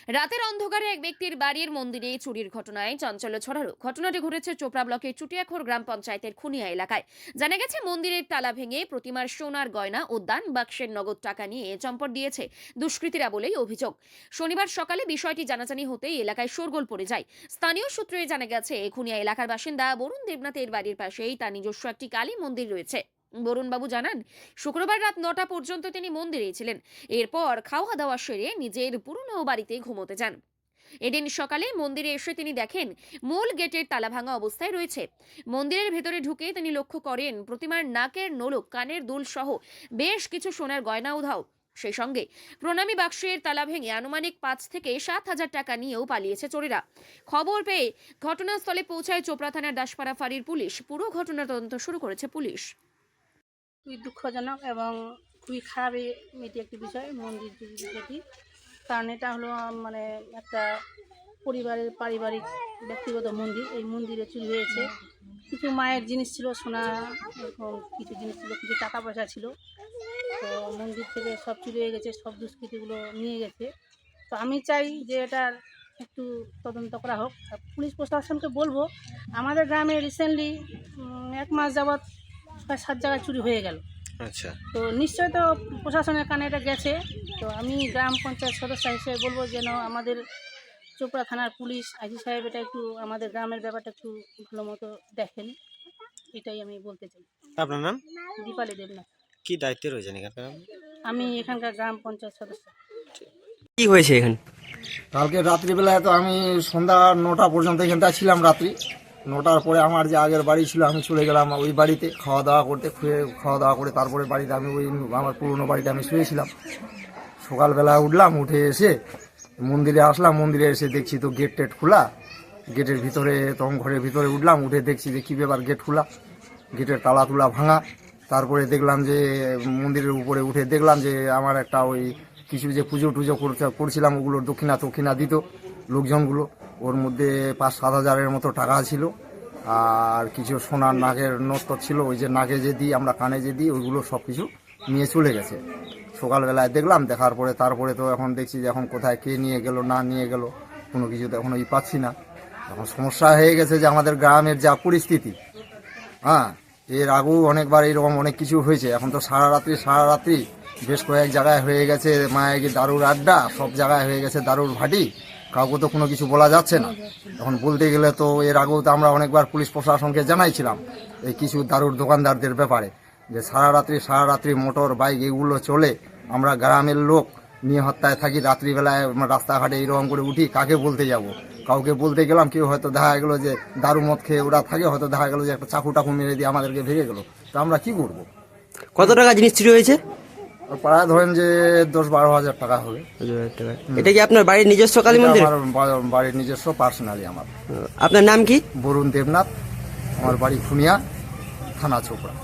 রাতের অন্ধকারে এক ব্যক্তির বাড়ির মন্দিরে চুরির ঘটনায় চাঞ্চল্য ছড়ালো। ঘটনাটি ঘটেছে চোপড়া ব্লকের চুটিয়াখোর গ্রাম পঞ্চায়েতের খুনিয়া এলাকায়। জানা গেছে, মন্দিরের তালা ভেঙে প্রতিমার সোনার গয়না ও দান বাক্সের নগদ টাকা নিয়ে চম্পট দিয়েছে দুষ্কৃতীরা বলেই অভিযোগ। শনিবার সকালে বিষয়টি জানাজানি হতেই এলাকায় শোরগোল পড়ে যায়। স্থানীয় সূত্রে জানা গেছে, খুনিয়া এলাকার বাসিন্দা বরুণ দেবনাথের বাড়ির পাশেই তার নিজস্ব একটি কালী মন্দির রয়েছে। বরুণবাবু জানান, শুক্রবার রাত 9টা পর্যন্ত তিনি মন্দিরেই ছিলেন। এরপর খাওয়া দাওয়া সেরে নিজের পুরনো বাড়িতে ঘুমোতে যান। এদিন সকালে মন্দিরে এসে তিনি দেখেন মূল গেটের তালা ভাঙা অবস্থায় রয়েছে। মন্দিরের ভেতরে ঢুকে তিনি লক্ষ্য করেন প্রতিমার নাকের নোলক, কানের দুল সহ বেশ কিছু সোনার গয়না উধাও। সেই সঙ্গে প্রণামী বাক্সের তালা ভেঙে আনুমানিক 5 থেকে 7,000 টাকা নিয়েও পালিয়েছে চোরেরা। খবর পেয়ে ঘটনাস্থলে পৌঁছায় চোপড়া থানার দাসপাড়া ফাঁড়ির পুলিশ। পুরো ঘটনার তদন্ত শুরু করেছে পুলিশ। খুবই দুঃখজনক এবং খুবই খারাপ এটি একটি বিষয়, মন্দির চুরির বিষয়টি। কারণ এটা হলো মানে একটা পরিবারের পারিবারিক ব্যক্তিগত মন্দির। এই মন্দিরে চুরি হয়েছে। কিছু মায়ের জিনিস ছিল, সোনা, এরকম কিছু জিনিস ছিল, কিছু টাকা পয়সা ছিল। তো মন্দির থেকে সব চুরি হয়ে গেছে, সব দুষ্কৃতীগুলো নিয়ে গেছে। তো আমি চাই যে এটার একটু তদন্ত করা হোক। আর পুলিশ প্রশাসনকে বলবো, আমাদের গ্রামে রিসেন্টলি 1 মাস যাবৎ 6-7 জায়গায় চুরি হয়ে গেল। আচ্ছা, তো নিশ্চয় তো প্রশাসনের কানে এটা গেছে। তো আমি গ্রাম পঞ্চায়েত সদস্য হিসেবে বলবো যেন আমাদের চোপড়া থানার পুলিশ আইজি সাহেব এটা একটু আমাদের গ্রামের ব্যাপারটা একটু ভালো মতো দেখেন। এটাই আমি বলতে চাই। আপনার নাম? দীপালি দেবনাথ। কি দায়িত্বে রয়েছেন এখানকার? আমি এখানকার গ্রাম পঞ্চায়েত সদস্য। কি হয়েছে এখানে? কালকে রাত্রিবেলায় তো আমি সন্ধ্যা 9টা পর্যন্ত এখানটায় ছিলাম। রাত্রি 9টার পরে আমার যে আগের বাড়ি ছিল, আমি চলে গেলাম ওই বাড়িতে খাওয়া দাওয়া করতে। খাওয়া দাওয়া করে তারপরে বাড়িতে আমি ওই আমার পুরনো বাড়িতে আমি শুয়েছিলাম। সকালবেলা উঠলাম, উঠে এসে মন্দিরে আসলাম। মন্দিরে এসে দেখছি তো গেট টেট খোলা। গেটের ভিতরে তখন ঘরের ভিতরে উঠলাম, উঠে দেখছি যে কী ব্যাপার, গেট খোলা, গেটের তালা তুলা ভাঙা। তারপরে দেখলাম যে মন্দিরের উপরে উঠে দেখলাম যে আমার একটা ওই কিছু যে পুজো টুজো করছিলাম ওগুলোর দক্ষিণা দিত লোকজনগুলো। ওর মধ্যে 5-7 হাজারের মতো টাকা ছিল, আর কিছু সোনার নাকের নষ্ট ছিল, ওই যে নাকে যে দিই আমরা, কানে যে দিই, ওইগুলো সব কিছু নিয়ে চলে গেছে। সকালবেলায় দেখলাম, দেখার পরে তারপরে তো এখন দেখছি যে এখন কোথায় কে নিয়ে গেল না নিয়ে গেল কোনো কিছু তো এখন পাচ্ছি না। এখন সমস্যা হয়ে গেছে যে আমাদের গ্রামের যা পরিস্থিতি, হ্যাঁ, এর আগেও অনেকবার এরকম অনেক কিছু হয়েছে। এখন তো সারা রাত্রি বেশ কয়েক জায়গায় হয়ে গেছে মায়ের দারুর আড্ডা, সব জায়গায় হয়ে গেছে দারুর ভাটি। কাউকে তো কোনো কিছু বলা যাচ্ছে না। এখন বলতে গেলে তো এর আগেও তো আমরা অনেকবার পুলিশ প্রশাসনকে জানাইছিলাম এই কিছু দারুর দোকানদারদের ব্যাপারে, যে সারা রাত্রি মোটর বাইক এগুলো চলে, আমরা গ্রামের লোক নিয়ে হত্যায় থাকি। রাত্রিবেলায় রাস্তাঘাটে এইরকম করে উঠি, কাকে বলতে যাব? কাউকে বলতে গেলাম, কেউ হয়তো দেখা গেলো যে দারু মদ খেয়ে ওরা থাকে, হয়তো দেখা গেলো যে একটা চাকু টাকু মেরে দিয়ে আমাদেরকে ভেঙে গেলো। তো আমরা কি করবো? কত টাকা জিনিস চুরি হয়েছে? প্রায় ধরেন যে 10-12 হাজার টাকা হবে। এটা কি আপনার বাড়ির নিজস্ব কালী মন্দির? আমার বাড়ির নিজস্ব, পার্সোনালি আমার। আপনার নাম কি? বরুণ দেবনাথ। আমার বাড়ি খুনিয়া, থানা চোপড়া।